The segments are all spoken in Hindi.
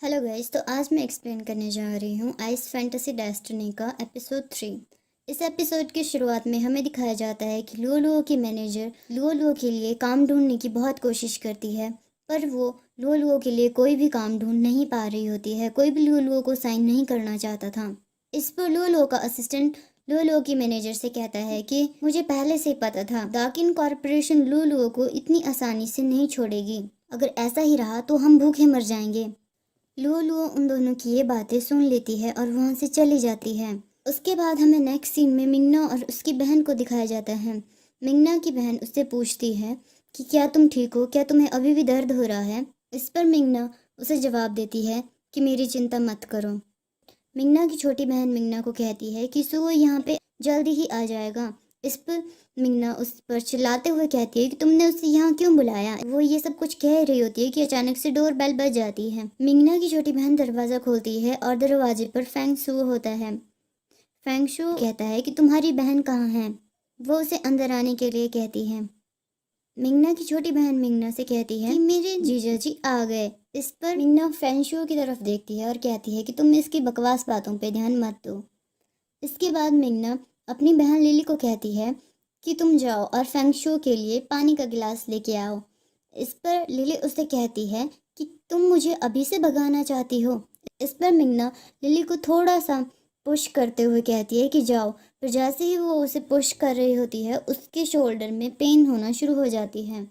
हेलो गाइस, तो आज मैं एक्सप्लेन करने जा रही हूँ आइस फैंटेसी डेस्टिनी का एपिसोड 3। इस एपिसोड की शुरुआत में हमें दिखाया जाता है कि लुओलुओ की मैनेजर लुओलुओ के लिए काम ढूंढने की बहुत कोशिश करती है, पर वो लुओलुओ के लिए कोई भी काम ढूंढ नहीं पा रही होती है। कोई भी लुओलुओ को साइन नहीं करना चाहता था। इस पर लुओलुओ का असिस्टेंट लुओलुओ की मैनेजर से कहता है कि मुझे पहले से पता था दाकिन कॉरपोरेशन लुओलुओ को इतनी आसानी से नहीं छोड़ेगी। अगर ऐसा ही रहा तो हम भूखे मर जाएंगे। लुओलुओ उन दोनों की ये बातें सुन लेती है और वहाँ से चली जाती है। उसके बाद हमें नेक्स्ट सीन में मिंगना और उसकी बहन को दिखाया जाता है। मिंगना की बहन उससे पूछती है कि क्या तुम ठीक हो, क्या तुम्हें अभी भी दर्द हो रहा है। इस पर मिंगना उसे जवाब देती है कि मेरी चिंता मत करो। मिंगना की छोटी बहन मिंगना को कहती है कि सुओ यहाँ पे जल्दी ही आ जाएगा। इस पर मिंगना उस पर चिल्लाते हुए कहती है कि तुमने उसे यहाँ क्यों बुलाया। वो ये सब कुछ कह रही होती है कि अचानक से डोर बेल बज जाती है। मिंगना की छोटी बहन दरवाज़ा खोलती है और दरवाजे पर फेंग शू होता है। फेंग शू कहता है कि तुम्हारी बहन कहाँ है। वो उसे अंदर आने के लिए कहती है। मिंगना की छोटी बहन मिंगना से कहती है कि मेरे जीजा जी आ गए। इस पर मिंगना फेंगशू की तरफ देखती है और कहती है कि तुम इसकी बकवास बातों पे ध्यान मत दो। इसके बाद मिंगना अपनी बहन लिली को कहती है कि तुम जाओ और फेंगशू के लिए पानी का गिलास लेके आओ। इस पर लिली उससे कहती है कि तुम मुझे अभी से भगाना चाहती हो। इस पर मिंगना लिली को थोड़ा सा पुश करते हुए कहती है कि जाओ। फिर जैसे ही वो उसे पुश कर रही होती है उसके शोल्डर में पेन होना शुरू हो जाती है।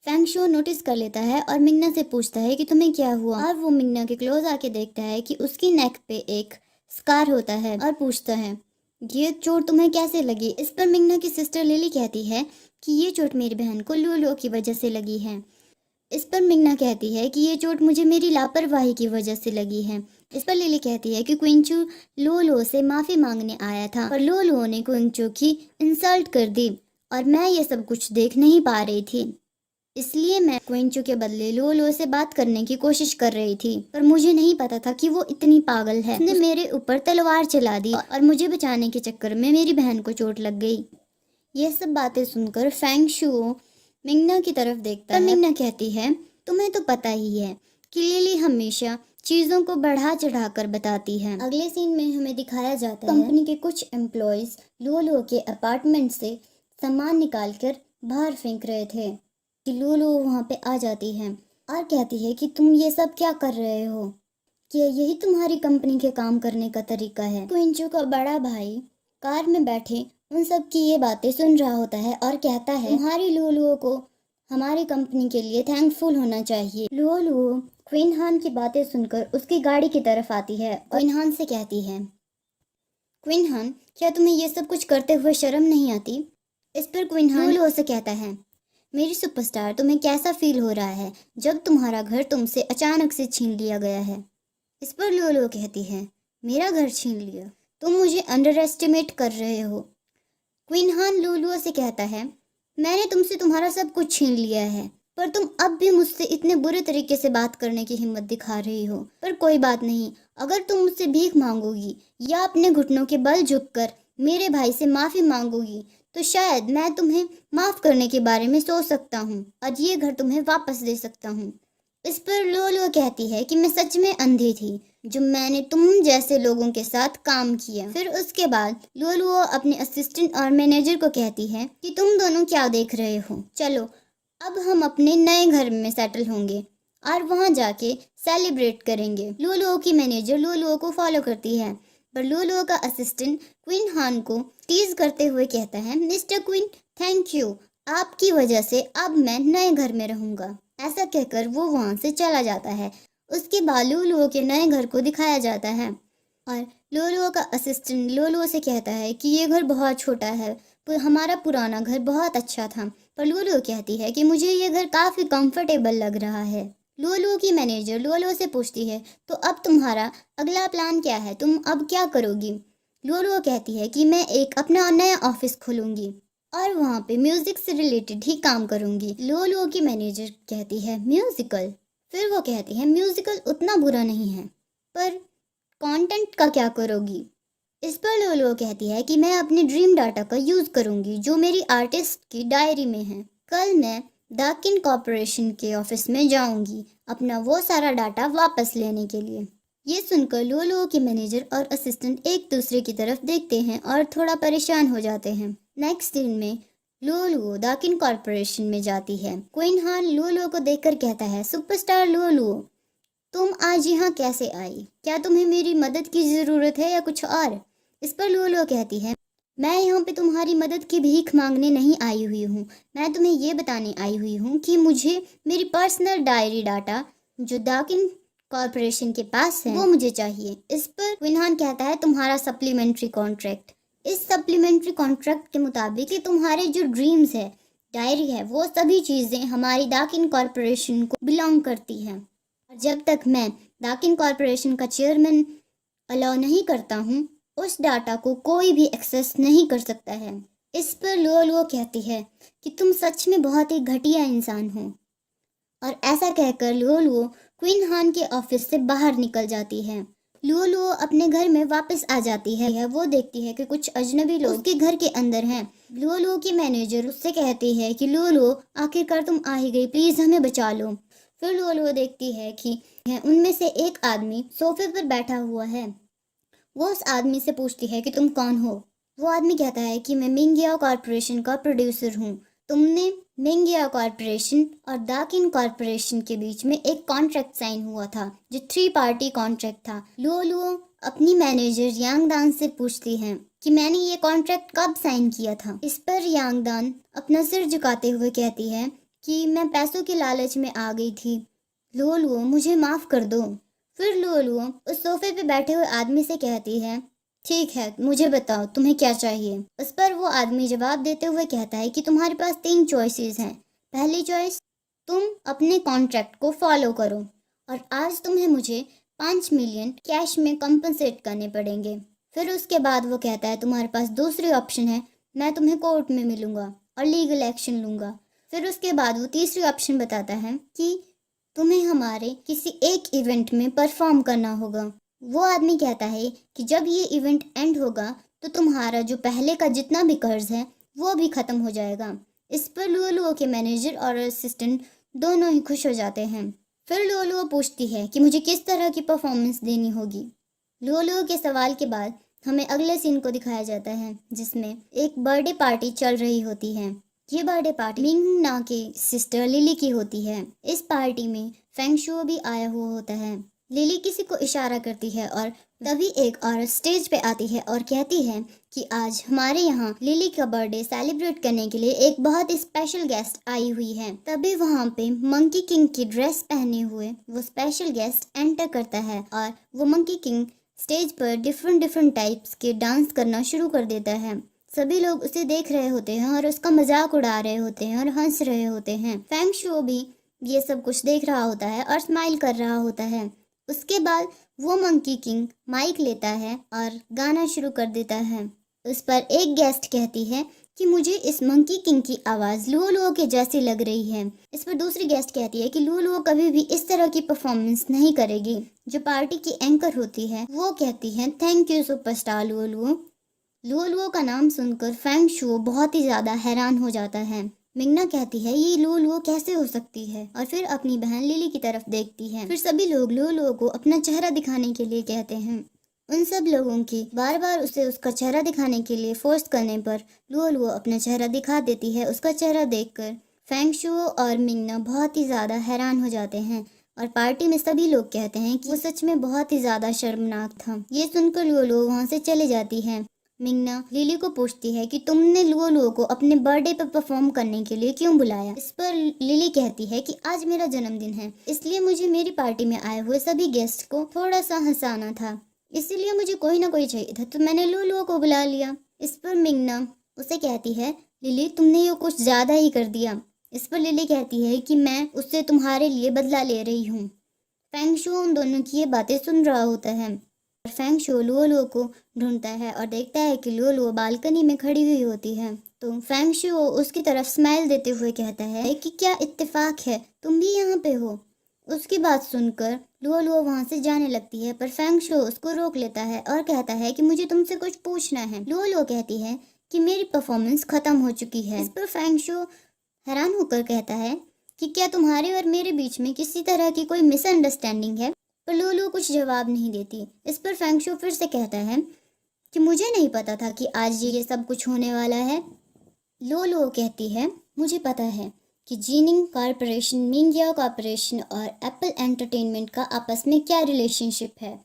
फेंग शू नोटिस कर लेता है और मिंगना से पूछता है कि तुम्हें क्या हुआ। और वो मिंगना के क्लोज आके देखता है कि उसकी नेक पे एक स्कार होता है और पूछता है ये चोट तुम्हें कैसे लगी। इस पर मिंगना की सिस्टर लिली कहती है कि ये चोट मेरी बहन को लुओलुओ की वजह से लगी है। इस पर मिंगना कहती है कि ये चोट मुझे मेरी लापरवाही की वजह से लगी है। इस पर लिली कहती है कि क्विंचू लुओलुओ से माफी मांगने आया था पर लुओलुओ ने क्विंचू की इंसल्ट कर दी और मैं ये सब कुछ देख नहीं पा रही थी, इसलिए मैं क्विंचू के बदले लुओलुओ से बात करने की कोशिश कर रही थी। पर मुझे नहीं पता था कि वो इतनी पागल है। उसने मेरे ऊपर तलवार चला दी और मुझे बचाने के चक्कर में मेरी बहन को चोट लग गई। ये सब बातें सुनकर फेंग शू मिंगना की तरफ देखता है। मिंगना कहती है तुम्हें तो पता ही है कि लिली हमेशा चीजों को बढ़ा चढ़ा कर बताती है। अगले सीन में हमें दिखाया जाता है कंपनी के कुछ एम्प्लॉयज लुओलुओ के अपार्टमेंट से सामान निकाल कर बाहर फेंक रहे थे कि लुओलुओ वहाँ पे आ जाती है और कहती है कि तुम ये सब क्या कर रहे हो, क्या यही तुम्हारी कंपनी के काम करने का तरीका है। क्विंचू का बड़ा भाई कार में बैठे उन सब की ये बातें सुन रहा होता है और कहता है तुम्हारी लुओलुओ को हमारी कंपनी के लिए थैंकफुल होना चाहिए। लुओलुओ क्वीन हान की बातें सुनकर उसकी गाड़ी की तरफ आती है और क्वीन हान से कहती है क्वीन हान क्या तुम्हें ये सब कुछ करते हुए शर्म नहीं आती। इस पर क्वीन हान लुओलुओ से कहता है मेरी सुपरस्टार तुम्हें कैसा फील हो रहा है जब तुम्हारा घर तुमसे अचानक से छीन लिया गया है। इस पर लुओलुओ कहती है मेरा घर छीन लिया, तुम मुझे अंडर एस्टिमेट कर रहे हो। क्वीन हान लुओलुओ से कहता है मैंने तुमसे तुम्हारा सब कुछ छीन लिया है पर तुम अब भी मुझसे इतने बुरे तरीके से बात करने की हिम्मत दिखा रही हो। पर कोई बात नहीं, अगर तुम मुझसे भीख मांगोगी या अपने घुटनों के बल झुककर मेरे भाई से माफी मांगोगी तो शायद मैं तुम्हें माफ करने के बारे में सोच सकता हूँ और ये घर तुम्हें वापस दे सकता हूँ। इस पर लुओलुओ कहती है कि मैं सच में अंधी थी जो मैंने तुम जैसे लोगों के साथ काम किया। फिर उसके बाद लुओलुओ अपने असिस्टेंट और मैनेजर को कहती है कि तुम दोनों क्या देख रहे हो, चलो अब हम अपने नए घर में सेटल होंगे और वहां जाके सेलिब्रेट करेंगे। लुओलुओ की मैनेजर लुओलुओ को फॉलो करती है पर लुओलुओ का असिस्टेंट क्वीन हान को टीज करते हुए कहता है मिस्टर क्वीन थैंक यू, आपकी वजह से अब मैं नए घर में रहूंगा। ऐसा कहकर वो वहां से चला जाता है। उसके बाद लुओलुओ के नए घर को दिखाया जाता है और लुओलुओ का असिस्टेंट लुओलुओ से कहता है कि ये घर बहुत छोटा है, हमारा पुराना घर बहुत अच्छा था। पर लुओलुओ कहती है कि मुझे ये घर काफी कंफर्टेबल लग रहा है। लुओलुओ की मैनेजर लुओलुओ से पूछती है तो अब तुम्हारा अगला प्लान क्या है, तुम अब क्या करोगी। लुओलुओ कहती है कि मैं एक अपना नया ऑफिस खोलूंगी और वहाँ पे म्यूजिक से रिलेटेड ही काम करूंगी। लुओलुओ की मैनेजर कहती है म्यूजिकल। फिर वो कहती है म्यूजिकल उतना बुरा नहीं है पर कंटेंट का क्या करोगी। इस पर लुओलुओ कहती है कि मैं अपने ड्रीम डाटा का यूज करूंगी जो मेरी आर्टिस्ट की डायरी में है। कल मैं दाकिन कॉरपोरेशन के ऑफिस में जाऊंगी अपना वो सारा डाटा वापस लेने के लिए। ये सुनकर लुओ के मैनेजर और असिस्टेंट एक दूसरे की तरफ देखते हैं और थोड़ा परेशान हो जाते हैं। नेक्स्ट दिन में लुओ दाकिन कॉरपोरेशन में जाती है। क्वीन हान लुओ को देखकर कहता है, सुपरस्टार लुओ, तुम आज यहाँ कैसे आई? क्या तुम्हें मेरी मदद की जरूरत है या कुछ और? इस पर लुओ कहती है, मैं यहाँ पे तुम्हारी मदद की भीख मांगने नहीं आई हुई हूँ। मैं तुम्हें ये बताने आई हुई हूँ कि मुझे मेरी पर्सनल डायरी डाटा जो दाकिन कॉरपोरेशन के पास है वो मुझे चाहिए। इस पर विनहान कहता है, तुम्हारा सप्लीमेंट्री कॉन्ट्रैक्ट। इस सप्लीमेंट्री कॉन्ट्रैक्ट के मुताबिक कि तुम्हारे जो ड्रीम्स है, डायरी है, वो सभी चीज़ें हमारी दाकिन कॉरपोरेशन को बिलोंग करती हैं। और जब तक मैं दाकिन कॉरपोरेशन का चेयरमैन अलाउ नहीं करता हूँ, उस डाटा को कोई भी एक्सेस नहीं कर सकता है। इस पर लुओ कहती है कि तुम सच में बहुत ही घटिया इंसान हो। और ऐसा कहकर लुओ क्वीन हान के ऑफिस से बाहर निकल जाती है। लुओ अपने घर में वापस आ जाती है। वो देखती है कि कुछ अजनबी लोग उसके घर के अंदर हैं। लुओ की मैनेजर उससे कहती है कि लुओ, आखिरकार तुम आ ही गई, प्लीज हमें बचा लो। फिर लुओ देखती है कि उनमें से एक आदमी सोफे पर बैठा हुआ है। वो उस आदमी से पूछती है कि तुम कौन हो? वो आदमी कहता है कि मैं मिंगिया कॉरपोरेशन का प्रोड्यूसर हूँ। तुमने मिंगिया कॉरपोरेशन और दाकिन कॉरपोरेशन के बीच में एक कॉन्ट्रैक्ट साइन हुआ था जो 3 पार्टी कॉन्ट्रैक्ट था। लुओ अपनी मैनेजर यांगदान से पूछती है कि मैंने ये कॉन्ट्रैक्ट कब साइन किया था। इस पर यांगदान अपना सिर झुकाते हुए कहती है कि मैं पैसों के लालच में आ गई थी। लुओ, मुझे माफ कर दो। फिर लुओ उस सोफे पे बैठे हुए आदमी से कहती है, ठीक है, मुझे बताओ तुम्हें क्या चाहिए। उस पर वो आदमी जवाब देते हुए कहता है कि तुम्हारे पास 3 चॉइसेस हैं। पहली चॉइस, तुम अपने कॉन्ट्रैक्ट को फॉलो करो और आज तुम्हें मुझे 5 मिलियन कैश में कंपनसेट करने पड़ेंगे। फिर उसके बाद वो कहता है तुम्हारे पास दूसरी ऑप्शन है, मैं तुम्हें कोर्ट में मिलूंगा और लीगल एक्शन लूंगा। फिर उसके बाद वो तीसरी ऑप्शन बताता है कि तुम्हें हमारे किसी एक इवेंट में परफॉर्म करना होगा। वो आदमी कहता है कि जब ये इवेंट एंड होगा तो तुम्हारा जो पहले का जितना भी कर्ज है वो भी खत्म हो जाएगा। इस पर लुओ के मैनेजर और असिस्टेंट दोनों ही खुश हो जाते हैं। फिर लुओ पूछती है कि मुझे किस तरह की परफॉर्मेंस देनी होगी। लुओ के सवाल के बाद हमें अगले सीन को दिखाया जाता है जिसमें एक बर्थडे पार्टी चल रही होती है। ये बर्थडे पार्टी मिंग ना के सिस्टर लिली की होती है। इस पार्टी में फेंग शुओ भी आया हुआ होता है। लिली किसी को इशारा करती है और तभी एक औरत स्टेज पे आती है और कहती है कि आज हमारे यहाँ लिली का बर्थडे सेलिब्रेट करने के लिए एक बहुत स्पेशल गेस्ट आई हुई है। तभी वहाँ पे मंकी किंग की ड्रेस पहने हुए वो स्पेशल गेस्ट एंटर करता है और वो मंकी किंग स्टेज पर डिफरेंट टाइप्स के डांस करना शुरू कर देता है। सभी लोग उसे देख रहे होते हैं और उसका मजाक उड़ा रहे होते हैं और हंस रहे होते हैं। फेंग शुओ भी ये सब कुछ देख रहा होता है और स्माइल कर रहा होता है। उसके बाद वो मंकी किंग माइक लेता है और गाना शुरू कर देता है। उस पर एक गेस्ट कहती है कि मुझे इस मंकी किंग की आवाज़ लुओ के जैसी लग रही है। इस पर दूसरी गेस्ट कहती है कि लुओ कभी भी इस तरह की परफॉर्मेंस नहीं करेगी। जो पार्टी की एंकर होती है वो कहती है, thank you superstar Luo. Luo का नाम सुनकर फेंग शुओ बहुत ही ज़्यादा हैरान हो जाता है। मिंगना कहती है ये लुओ कैसे हो सकती है और फिर अपनी बहन लिली की तरफ देखती है। फिर सभी लोग लुओ को अपना चेहरा दिखाने के लिए कहते हैं। उन सब लोगों की बार बार उसे उसका चेहरा दिखाने के लिए फोर्स करने पर लुओ अपना चेहरा दिखा देती है। उसका चेहरा देखकर फेंग शुओ और मिंगना बहुत ही ज़्यादा हैरान हो जाते हैं और पार्टी में सभी लोग कहते हैं कि वो सच में बहुत ही ज़्यादा शर्मनाक था। ये सुनकर लुओ वहाँ से चले जाती है। मिंगना लिली को पूछती है कि तुमने लुओ को अपने बर्थडे पर परफॉर्म करने के लिए क्यों बुलाया। इस पर लिली कहती है कि आज मेरा जन्मदिन है, इसलिए मुझे मेरी पार्टी में आए हुए सभी गेस्ट को थोड़ा सा हंसाना था, इसीलिए मुझे कोई ना कोई चाहिए था, तो मैंने लुओ को बुला लिया। इस पर मिंगना उसे कहती है, लिली तुमने ये कुछ ज्यादा ही कर दिया। इस पर लिली कहती है कि मैं उससे तुम्हारे लिए बदला ले रही हूँ। फेंग शुओ उन दोनों की ये बातें सुन रहा होता है। फेंग शुओ लुओ को ढूंढता है और देखता है कि लुओ बालकनी में खड़ी हुई होती है। तो फेंग शुओ उसकी तरफ स्माइल देते हुए कहता है कि क्या इत्तेफाक है, तुम भी यहाँ पे हो। उसकी बात सुनकर लुओ वहाँ से जाने लगती है, पर फेंग शुओ उसको रोक लेता है और कहता है कि मुझे तुमसे कुछ पूछना है। लुओ कहती है कि मेरी परफॉर्मेंस खत्म हो चुकी है। इस पर फेंग शुओ हैरान होकर कहता है कि क्या तुम्हारे और मेरे बीच में किसी तरह की कोई मिसअंडरस्टैंडिंग है, पर लुलु कुछ जवाब नहीं देती। इस पर फेंगशु फिर से कहता है कि मुझे नहीं पता था कि आज ये सब कुछ होने वाला है। लुलु कहती है, मुझे पता है कि जीनिंग कॉरपोरेशन, मिंगिया कॉरपोरेशन और एप्पल एंटरटेनमेंट का आपस में क्या रिलेशनशिप है,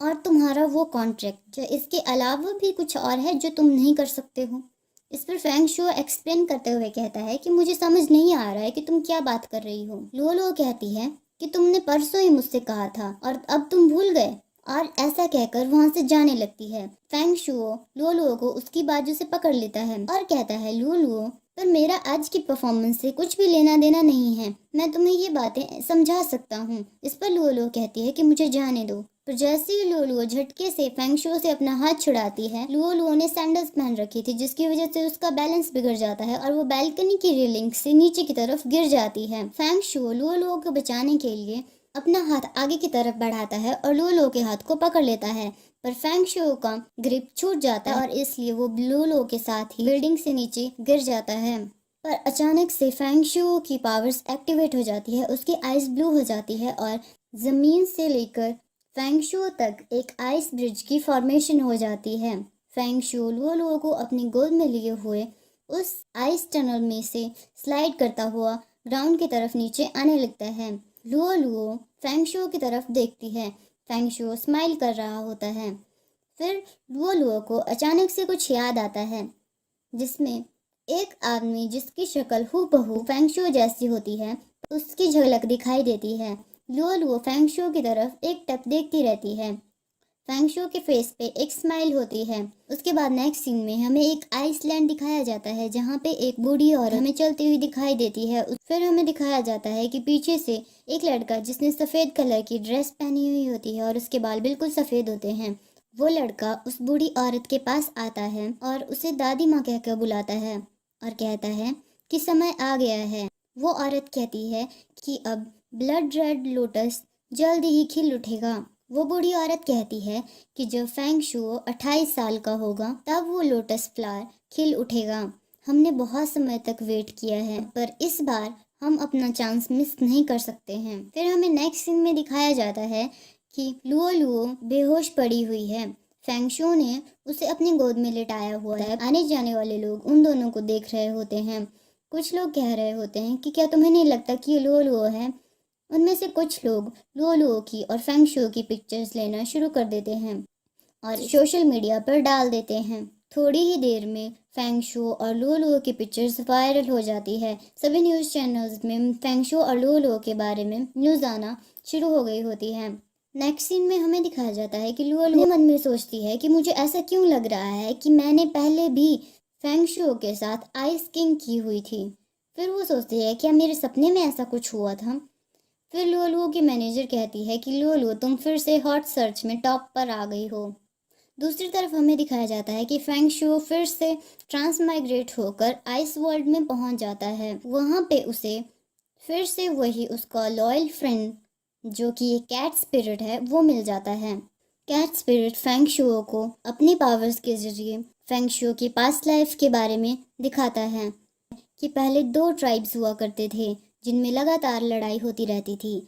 और तुम्हारा वो कॉन्ट्रैक्ट, जो इसके अलावा भी कुछ और है जो तुम नहीं कर सकते हो। इस पर फेंगशु एक्सप्लेन करते हुए कहता है कि मुझे समझ नहीं आ रहा है कि तुम क्या बात कर रही हो। लुलु कहती है कि तुमने परसों ही मुझसे कहा था और अब तुम भूल गए, और ऐसा कहकर वहां से जाने लगती है। फेंगशु लुलु को उसकी बाजू से पकड़ लेता है और कहता है, लुलु, पर मेरा आज की परफॉर्मेंस से कुछ भी लेना देना नहीं है, मैं तुम्हें ये बातें समझा सकता हूँ। इस पर लुलु कहती है कि मुझे जाने दो। पर जैसे ही लुलु झटके से फेंगशु से अपना हाथ छुड़ाती है, लुलु ने सैंडल्स पहन रखी थी, जिसकी वजह से उसका बैलेंस बिगड़ जाता है और वो बालकनी की रेलिंग से नीचे की तरफ गिर जाती है। फेंगशु लुलु को बचाने के लिए अपना हाथ आगे की तरफ बढ़ाता है और लुलु के हाथ को पकड़ लेता है, पर फेंगशु का ग्रिप छूट जाता है और इसलिए वो लुलु के साथ ही बिल्डिंग से नीचे गिर जाता है। पर अचानक से फेंगशु की पावर्स एक्टिवेट हो जाती है, उसकी आइज ब्लू हो जाती है और जमीन से लेकर फेंगशु तक एक आइस ब्रिज की फॉर्मेशन हो जाती है। फेंगशु लुलु को अपनी गोद में लिए हुए उस आइस टनल में से स्लाइड करता हुआ ग्राउंड की तरफ नीचे आने लगता है। लुलु फेंगशु की तरफ देखती है। फेंगशु स्माइल कर रहा होता है। फिर लुलु को अचानक से कुछ याद आता है, जिसमें एक आदमी जिसकी शक्ल हूबहू फेंगशु जैसी होती है, उसकी झलक दिखाई देती है। लुलु फेंगशु की तरफ एक टक देखती रहती है। फेंगशु के फेस पे एक स्माइल होती है। उसके बाद नेक्स्ट सीन में हमें एक आइसलैंड दिखाया जाता है, जहाँ पे एक बूढ़ी औरत हमें चलती हुई दिखाई देती है। फिर हमें दिखाया जाता है कि पीछे से एक लड़का जिसने सफ़ेद कलर की ड्रेस पहनी हुई होती है और उसके बाल बिल्कुल सफ़ेद होते हैं, वो लड़का उस बूढ़ी औरत के पास आता है और उसे दादी माँ कहकर बुलाता है और कहता है कि समय आ गया है। वो औरत कहती है कि अब ब्लड रेड लोटस जल्दी ही खिल उठेगा। वो बूढ़ी औरत कहती है कि जब फेंगशु 28 साल का होगा तब वो लोटस फ्लावर खिल उठेगा। हमने बहुत समय तक वेट किया है, पर इस बार हम अपना चांस मिस नहीं कर सकते हैं। फिर हमें नेक्स्ट सीन में दिखाया जाता है कि लुलु बेहोश पड़ी हुई है। फेंगशु ने उसे अपनी गोद में लिटाया हुआ है। आने जाने वाले लोग उन दोनों को देख रहे होते हैं। कुछ लोग कह रहे होते हैं कि क्या तुम्हें नहीं लगता कि ये लुलु है। उनमें से कुछ लोग लुलु की और फेंगशु की पिक्चर्स लेना शुरू कर देते हैं और सोशल मीडिया पर डाल देते हैं। थोड़ी ही देर में फेंगशु और लुलु की पिक्चर्स वायरल हो जाती है। सभी न्यूज़ चैनल्स में फेंगशु और लुलु के बारे में न्यूज़ आना शुरू हो गई होती है। नेक्स्ट सीन में हमें दिखाया जाता है कि लुलु मन में सोचती है कि मुझे ऐसा क्यों लग रहा है कि मैंने पहले भी फेंगशु के साथ आइस किंग की हुई थी। फिर वो सोचती है क्या मेरे सपने में ऐसा कुछ हुआ था। फिर लुलु की मैनेजर कहती है कि लुलु, तुम फिर से हॉट सर्च में टॉप पर आ गई हो। दूसरी तरफ हमें दिखाया जाता है कि फेंगशु फिर से ट्रांसमाइग्रेट होकर आइस वर्ल्ड में पहुंच जाता है। वहां पे उसे फिर से वही उसका लॉयल फ्रेंड, जो कि एक कैट स्पिरिट है, वो मिल जाता है। कैट स्पिरिट फेंगशु को अपनी पावर्स के जरिए फेंगशु की पास्ट लाइफ के बारे में दिखाता है कि पहले 2 ट्राइब्स हुआ करते थे जिनमें लगातार लड़ाई होती रहती थी,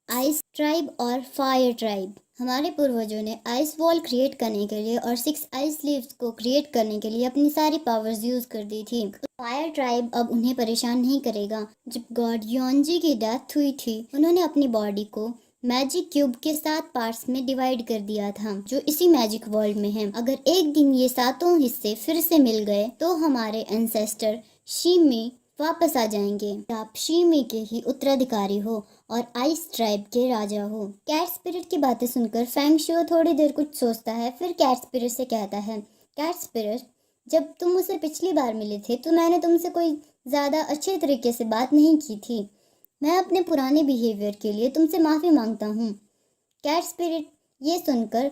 आइस ट्राइब और फायर ट्राइब। हमारे पूर्वजों ने आइस वॉल क्रिएट करने के लिए और 6 आइस लीव्स को क्रिएट करने के लिए अपनी सारी पावर्स यूज कर दी थी। फायर ट्राइब अब उन्हें परेशान नहीं करेगा। जब गॉड योंजी की डेथ हुई थी, उन्होंने अपनी बॉडी को मैजिक क्यूब के 7 पार्ट्स में डिवाइड कर दिया था, जो इसी मैजिक वर्ल्ड में है। अगर एक दिन ये 7 हिस्से फिर से मिल गए तो हमारे एंसेस्टर शिमी वापस आ जाएंगे। आप शिमी के ही उत्तराधिकारी हो और आइस ट्राइब के राजा हो। कैट स्पिरिट की बातें सुनकर फेंगशु थोड़ी देर कुछ सोचता है। फिर कैट स्पिरिट से कहता है, कैट स्पिरिट, जब तुम मुझसे पिछली बार मिले थे तो मैंने तुमसे कोई ज़्यादा अच्छे तरीके से बात नहीं की थी। मैं अपने पुराने बिहेवियर के लिए तुमसे माफ़ी मांगता हूँ। कैट स्पिरिट ये सुनकर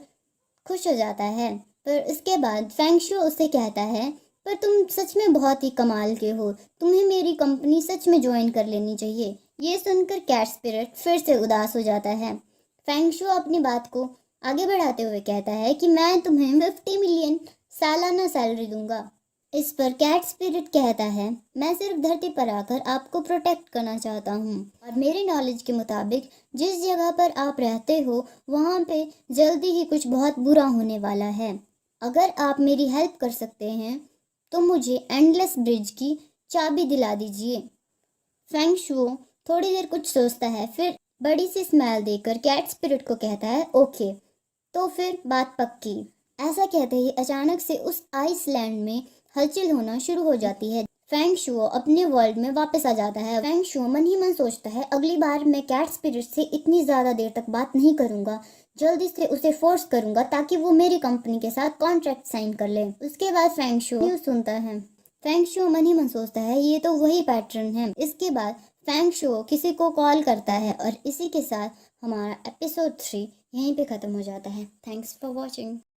खुश हो जाता है। पर इसके बाद फेंगशु उससे कहता है, पर तुम सच में बहुत ही कमाल के हो, तुम्हें मेरी कंपनी सच में ज्वाइन कर लेनी चाहिए। ये सुनकर कैट स्पिरिट फिर से उदास हो जाता है। फेंगशु अपनी बात को आगे बढ़ाते हुए कहता है कि मैं तुम्हें 50 मिलियन सालाना सैलरी दूंगा। इस पर कैट स्पिरिट कहता है, मैं सिर्फ धरती पर आकर आपको प्रोटेक्ट करना चाहता हूँ और मेरे नॉलेज के मुताबिक जिस जगह पर आप रहते हो वहाँ पे जल्दी ही कुछ बहुत बुरा होने वाला है। अगर आप मेरी हेल्प कर सकते हैं तो मुझे एंडलेस ब्रिज की चाबी दिला दीजिए। फेंग शुओ थोड़ी देर कुछ सोचता है, फिर बड़ी सी स्माइल देकर कैट स्पिरिट को कहता है, ओके तो फिर बात पक्की। ऐसा कहते ही अचानक से उस आइसलैंड में हलचल होना शुरू हो जाती है। फेंग शुओ अपने वर्ल्ड में वापस आ जाता है। फेंग शुओ मन ही मन सोचता है, अगली बार मैं कैट स्पिरिट से इतनी ज़्यादा देर तक बात नहीं करूँगा, जल्दी से उसे फोर्स करूँगा ताकि वो मेरी कंपनी के साथ कॉन्ट्रैक्ट साइन कर ले। उसके बाद फेंग शुओ न्यूज़ सुनता है। फेंग शुओ मन ही मन सोचता है, ये तो वही पैटर्न है। इसके बाद फेंग शुओ किसी को कॉल करता है और इसी के साथ हमारा एपिसोड 3 यहीं पे ख़त्म हो जाता है। Thanks for watching.